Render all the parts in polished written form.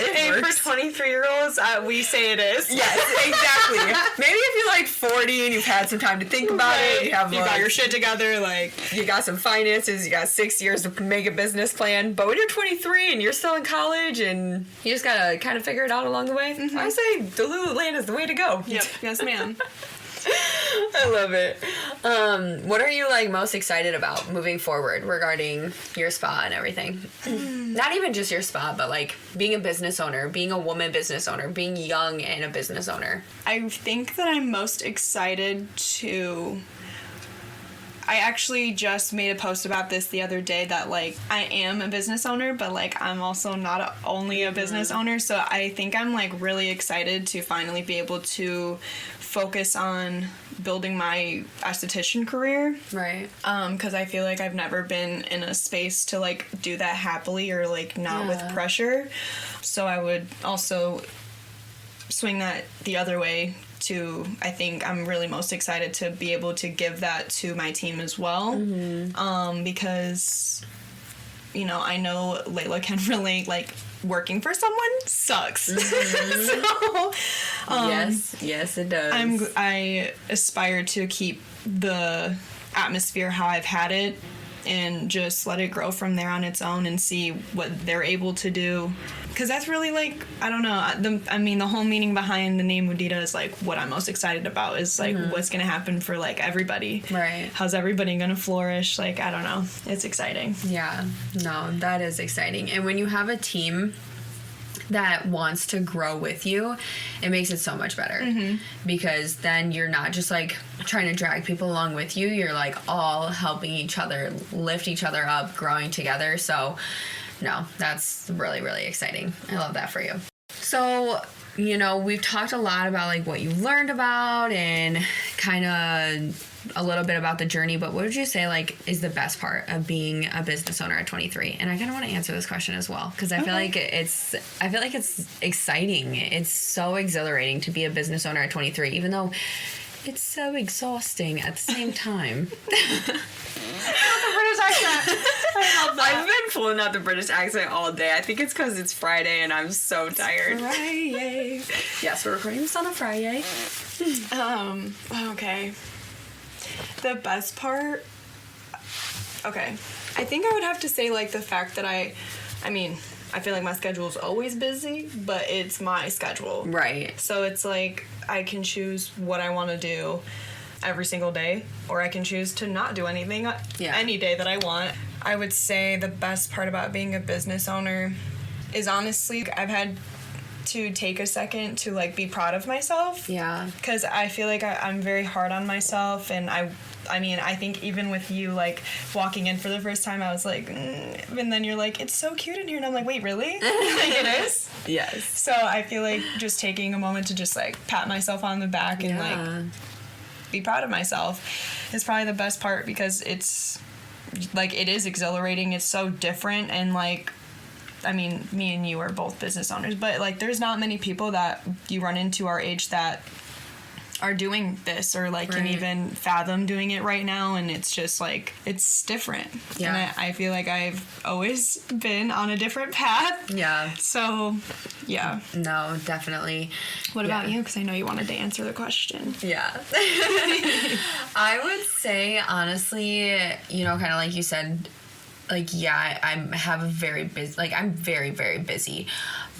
it works. For 23-year-olds, we say it is. Yes, exactly. Maybe if you're like 40 and you've had some time to think about it, you got your shit together, like you got some finances, you got 6 years to make a business plan. But when you're 23 and you're still in college and you just gotta kind of figure it out along the way, I say the Lululand is the way to go. Yep. Yes, ma'am. I love it. What are you like most excited about moving forward regarding your spa and everything? Not even just your spa, but like being a business owner, being a woman business owner, being young and a business owner. I think that I'm most excited I actually just made a post about this the other day that, like, I am a business owner, but, like, I'm also not only a business owner, so I think I'm, like, really excited to finally be able to focus on building my esthetician career. Right. Because I feel like I've never been in a space to, like, do that happily or, like, not with pressure. So I would also swing that the other way to, I think I'm really most excited to be able to give that to my team as well. Because, you know, I know Layla can relate, like, working for someone sucks. So, yes, it does. I aspire to keep the atmosphere how I've had it and just let it grow from there on its own and see what they're able to do. Because that's really, like, I don't know. The whole meaning behind the name Mudita is, like, what I'm most excited about is, like, what's going to happen for, like, everybody. Right. How's everybody going to flourish? Like, I don't know. It's exciting. Yeah. No, that is exciting. And when you have a team that wants to grow with you, it makes it so much better. Because then you're not just, like, trying to drag people along with you. You're, like, all helping each other, lift each other up, growing together. So, no, that's really, really exciting. I love that for you. So, you know, we've talked a lot about, like, what you learned about and kind of a little bit about the journey, but what would you say, like, is the best part of being a business owner at 23? And I kind of want to answer this question as well, because I feel like it's exciting. It's so exhilarating to be a business owner at 23, even though it's so exhausting at the same time. British accent. I love that. I've been pulling out the British accent all day. I think it's because it's Friday and I'm so tired. Friday. Yes, we're recording this on a Friday. Okay. The best part... Okay. I think I would have to say, like, the fact that I feel like my schedule is always busy, but it's my schedule. Right. So it's like I can choose what I want to do every single day, or I can choose to not do anything any day that I want. I would say the best part about being a business owner is, honestly, I've had to take a second to, like, be proud of myself. Yeah. Because I feel like I'm very hard on myself, and I think even with you, like, walking in for the first time, I was like, and then you're like, it's so cute in here, and I'm like, wait, really? Like, it is? Yes. So I feel like just taking a moment to just, like, pat myself on the back and, like, be proud of myself is probably the best part, because it's, like, it is exhilarating. It's so different, and, like, I mean, me and you are both business owners, but, like, there's not many people that you run into our age that are doing this or, like, can even fathom doing it right now, and it's just, like, it's different. Yeah. And I feel like I've always been on a different path. Yeah. So, yeah. No, definitely. What about you? Because I know you wanted to answer the question. Yeah. I would say, honestly, you know, kind of like you said, like, yeah, I have a very busy, like, I'm very, very busy,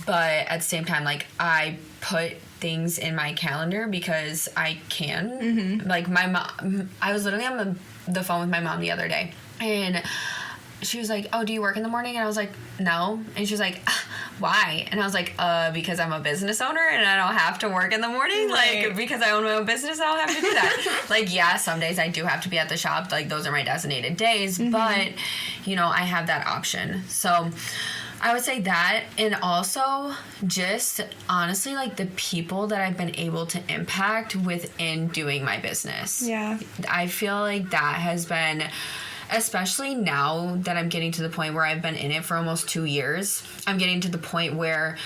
but at the same time, like, I put things in my calendar because I can. Like, my mom, I was literally on the phone with my mom the other day, and she was like, oh, do you work in the morning? And I was like, no. And she was like, why? And I was like, because I'm a business owner and I don't have to work in the morning. Right. Like, because I own my own business, I don't have to do that. Like, yeah, some days I do have to be at the shop. Like, those are my designated days. But, you know, I have that option. So I would say that, and also just honestly, like, the people that I've been able to impact within doing my business. Yeah. I feel like that has been, especially now that I'm getting to the point where I've been in it for almost 2 years, I'm getting to the point where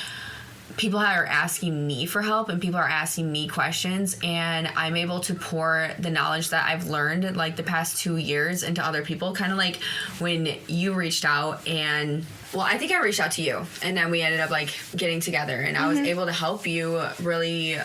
people are asking me for help and people are asking me questions, and I'm able to pour the knowledge that I've learned like the past 2 years into other people. Kind of like when you reached out, and well, I think I reached out to you, and then we ended up like getting together, and I was able to help you really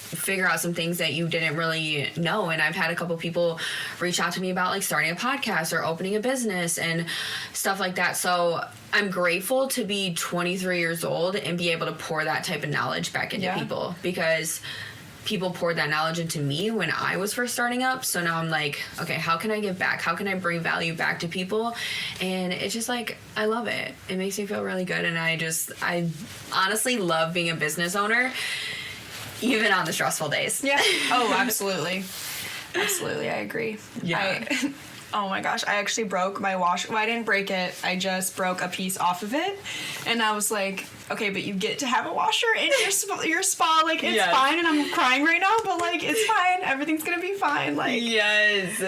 figure out some things that you didn't really know. And I've had a couple people reach out to me about like starting a podcast or opening a business and stuff like that. So I'm grateful to be 23 years old and be able to pour that type of knowledge back into people, because people poured that knowledge into me when I was first starting up. So now I'm like, okay, how can I give back? How can I bring value back to people? And it's just like, I love it. It makes me feel really good. And I honestly love being a business owner, even on the stressful days. Yeah. Oh, absolutely. Absolutely. I agree. Yeah. Oh my gosh. I actually broke my washer. Well, I didn't break it. I just broke a piece off of it. And I was like, okay, but you get to have a washer in your spa. Like, it's fine. And I'm crying right now, but like, it's fine. Everything's going to be fine. Like, yes.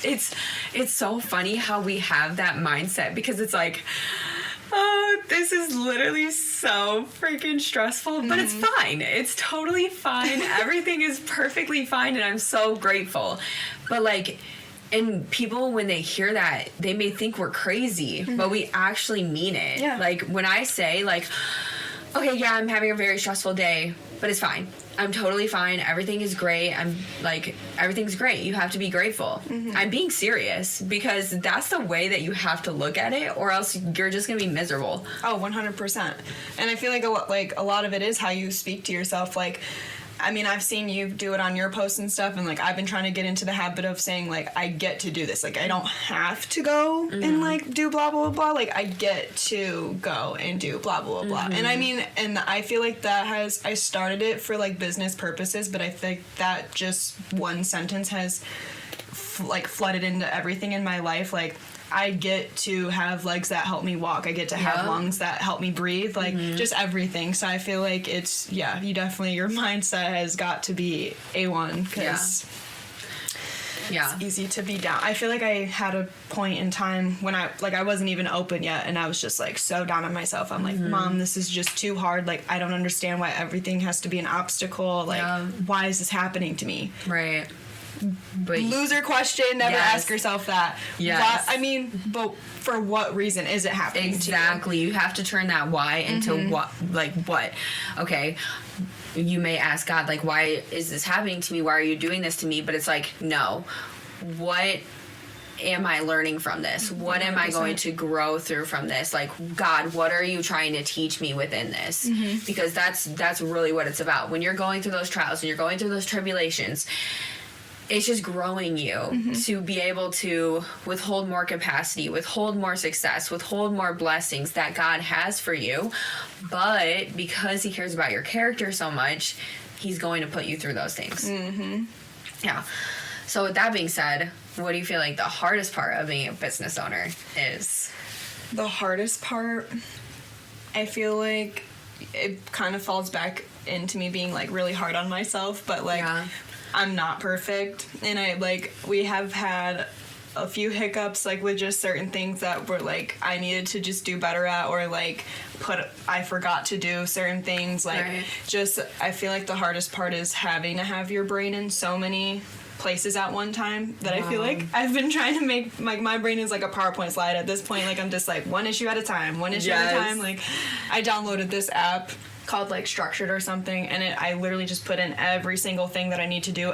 It's so funny how we have that mindset, because it's like, oh, this is literally so freaking stressful, but it's fine. It's totally fine. Everything is perfectly fine, and I'm so grateful. But like, and people, when they hear that, they may think we're crazy, but we actually mean it. Yeah. Like, when I say like, okay, yeah, I'm having a very stressful day, but it's fine. I'm totally fine. Everything is great. I'm like, everything's great. You have to be grateful. I'm being serious, because that's the way that you have to look at it, or else you're just going to be miserable. Oh, 100%. And I feel like a lot of it is how you speak to yourself. Like, I mean, I've seen you do it on your posts and stuff, and like, I've been trying to get into the habit of saying like, I get to do this. Like, I don't have to go and like do blah blah blah. Like, I get to go and do blah blah blah. And I mean, and I feel like I started it for like business purposes, but I think that just one sentence has flooded into everything in my life. Like, I get to have legs that help me walk. I get to have lungs that help me breathe. Like, just everything. So I feel like your mindset has got to be A1, because it's easy to be down. I feel like I had a point in time when I wasn't even open yet, and I was just like so down on myself. I'm like, Mom, this is just too hard. Like, I don't understand why everything has to be an obstacle. Like, why is this happening to me? Right. But loser question. Never ask yourself that. Yes. I mean, but for what reason is it happening exactly to you? You have to turn that why into what. Okay, you may ask God, like, why is this happening to me? Why are you doing this to me? But it's like, no, what am I learning from this? What 100%. Am I going to grow through from this? Like, God, what are you trying to teach me within this? Because that's really what it's about. When you're going through those trials and you're going through those tribulations, it's just growing you to be able to withhold more capacity, withhold more success, withhold more blessings that God has for you. But because he cares about your character so much, he's going to put you through those things. Yeah. So with that being said, what do you feel like the hardest part of being a business owner is? The hardest part, I feel like it kind of falls back into me being like really hard on myself, but like I'm not perfect, and we have had a few hiccups like with just certain things that were like I needed to just do better at, or like I forgot to do certain things. Like just I feel like the hardest part is having to have your brain in so many places at one time that I feel like I've been trying to make like my brain is like a PowerPoint slide at this point. Like I'm just like one issue at a time. Like I downloaded this app called like Structured or something, and I literally just put in every single thing that I need to do.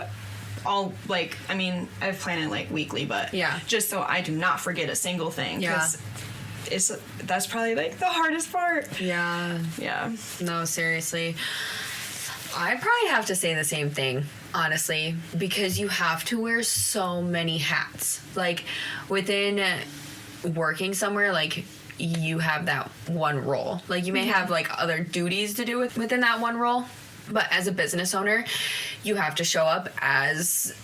All like I mean I've planned it like weekly, but just so I do not forget a single thing, because that's probably like the hardest part. No, seriously, I probably have to say the same thing, honestly, because you have to wear so many hats. Like within working somewhere, like you have that one role. Like you may have like other duties to do within that one role, but as a business owner, you have to show up as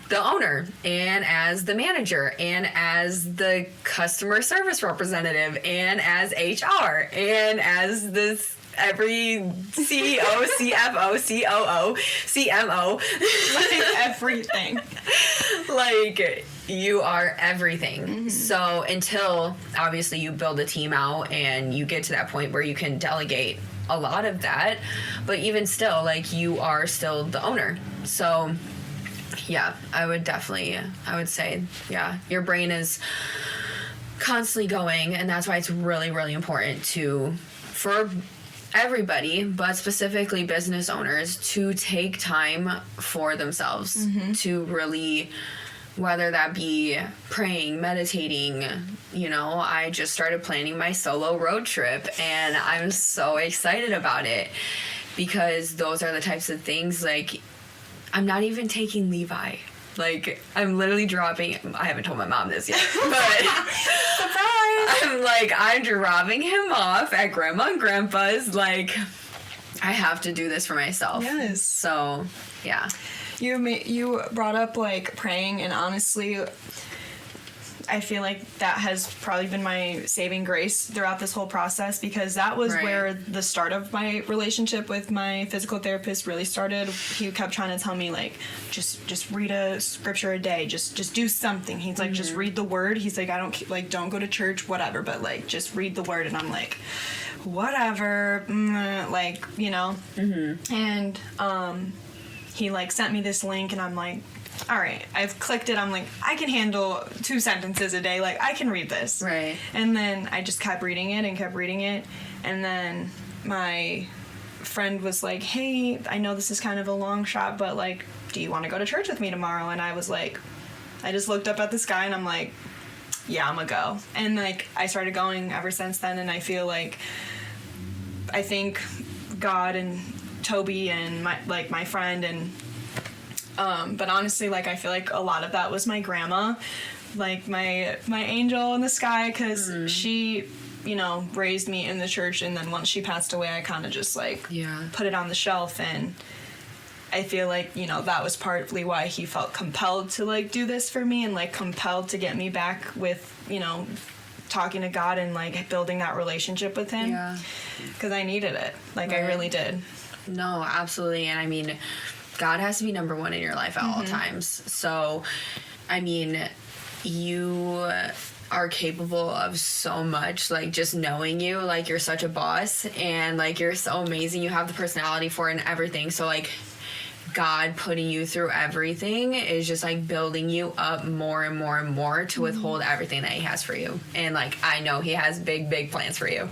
the owner and as the manager and as the customer service representative and as HR and as this every CEO, CFO, COO, CMO. Like everything. Like you are everything. So until obviously you build a team out and you get to that point where you can delegate a lot of that, but even still, like, you are still the owner. So yeah, I would say, yeah, your brain is constantly going, and that's why it's really, really important for everybody, but specifically business owners, to take time for themselves, to really, whether that be praying, meditating. I just started planning my solo road trip, and I'm so excited about it, because those are the types of things, like, I'm not even taking Levi. Like, I'm literally dropping... I haven't told my mom this yet, but... Surprise! I'm dropping him off at Grandma and Grandpa's. Like, I have to do this for myself. Yes. So, yeah. You brought up, like, praying, and honestly, I feel like that has probably been my saving grace throughout this whole process, because that was where the start of my relationship with my physical therapist really started. He kept trying to tell me, like, just read a scripture a day, just do something. He's like, just read the word. He's like, don't go to church, whatever, but, like, just read the word. And I'm like, whatever, like, and he, like, sent me this link, and I'm like, all right, I've clicked it. I'm like, I can handle 2 sentences a day. Like, I can read this. Right. And then I just kept reading it. And then my friend was like, hey, I know this is kind of a long shot, but, like, do you want to go to church with me tomorrow? And I was like, I just looked up at the sky, and I'm like, yeah, I'm gonna go. And, like, I started going ever since then. And I feel like, I think God and Toby and my friend, and but honestly, like, I feel like a lot of that was my grandma, like, my angel in the sky, because she, raised me in the church, and then once she passed away, I kind of just, like, put it on the shelf. And I feel like, that was partly why he felt compelled to, like, do this for me, and, like, compelled to get me back with, talking to God and, like, building that relationship with him, because I needed it. Like, I really did. No, absolutely. And I mean, God has to be number one in your life at all times. So, I mean, you are capable of so much, like, just knowing you, like, you're such a boss, and, like, you're so amazing. You have the personality for it and everything. So, like, God putting you through everything is just, like, building you up more and more and more to withhold everything that he has for you. And, like, I know he has big, big plans for you.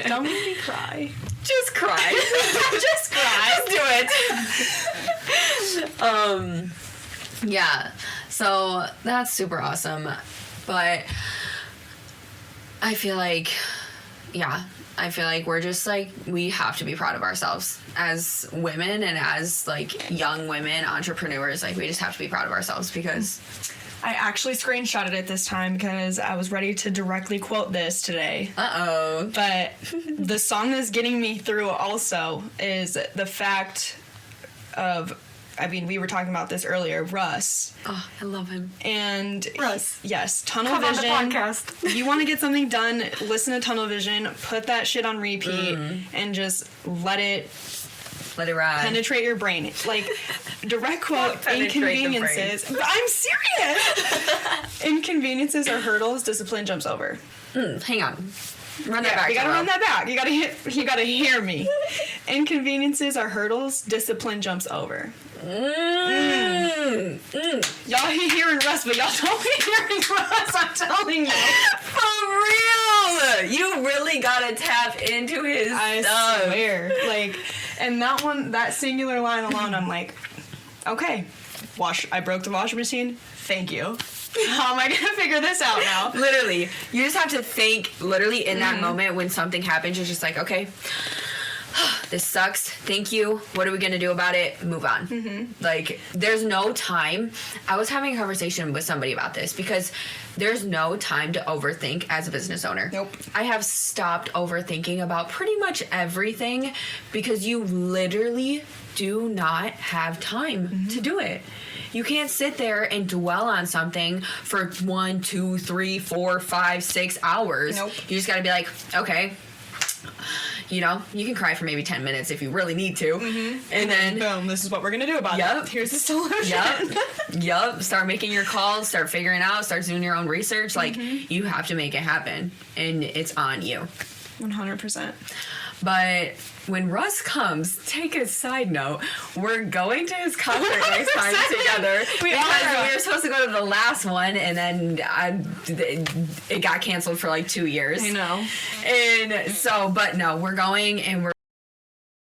Don't make me cry. Just cry. Just cry. Just do it. Yeah. So that's super awesome. But I feel like, we're just, like, we have to be proud of ourselves as women, and as, like, young women entrepreneurs. Like, we just have to be proud of ourselves, because I actually screenshotted it this time because I was ready to directly quote this today. Uh-oh. But the song that's getting me through also is the fact of, I mean, we were talking about this earlier, Russ. Oh, I love him. And Russ. Yes, Tunnel Come Vision. on the podcast. You want to get something done, listen to Tunnel Vision, put that shit on repeat, and just let it ride. Penetrate your brain. Like, direct quote, inconveniences. I'm serious! Inconveniences are hurdles discipline jumps over. Hang on. Run that back. You gotta run that back. You gotta hear me. Inconveniences are hurdles discipline jumps over. Y'all hearing Russ, but y'all don't be hearing Russ, I'm telling you. For real! You really gotta tap into his stuff. I swear. Like, and that singular line alone, I'm like, okay, I broke the washing machine, thank you. How am I gonna figure this out now? Literally. You just have to think, literally, in that moment when something happens, you're just like, okay, this sucks, thank you, what are we gonna do about it? Move on. Like, there's no time. I was having a conversation with somebody about this, because there's no time to overthink as a business owner. Nope. I have stopped overthinking about pretty much everything, because you literally do not have time to do it. You can't sit there and dwell on something for 1, 2, 3, 4, 5, 6 hours. Nope. You just gotta be like, okay, you can cry for maybe 10 minutes if you really need to. And then boom, this is what we're gonna do about it. Here's the solution. Yep. Start making your calls, start figuring out, start doing your own research. Like, you have to make it happen, and it's on you. 100%. But when Russ comes, take a side note, we're going to his concert next time together. We were supposed to go to the last one, and then it got canceled for like 2 years. I know. And so, but no, we're going, and we're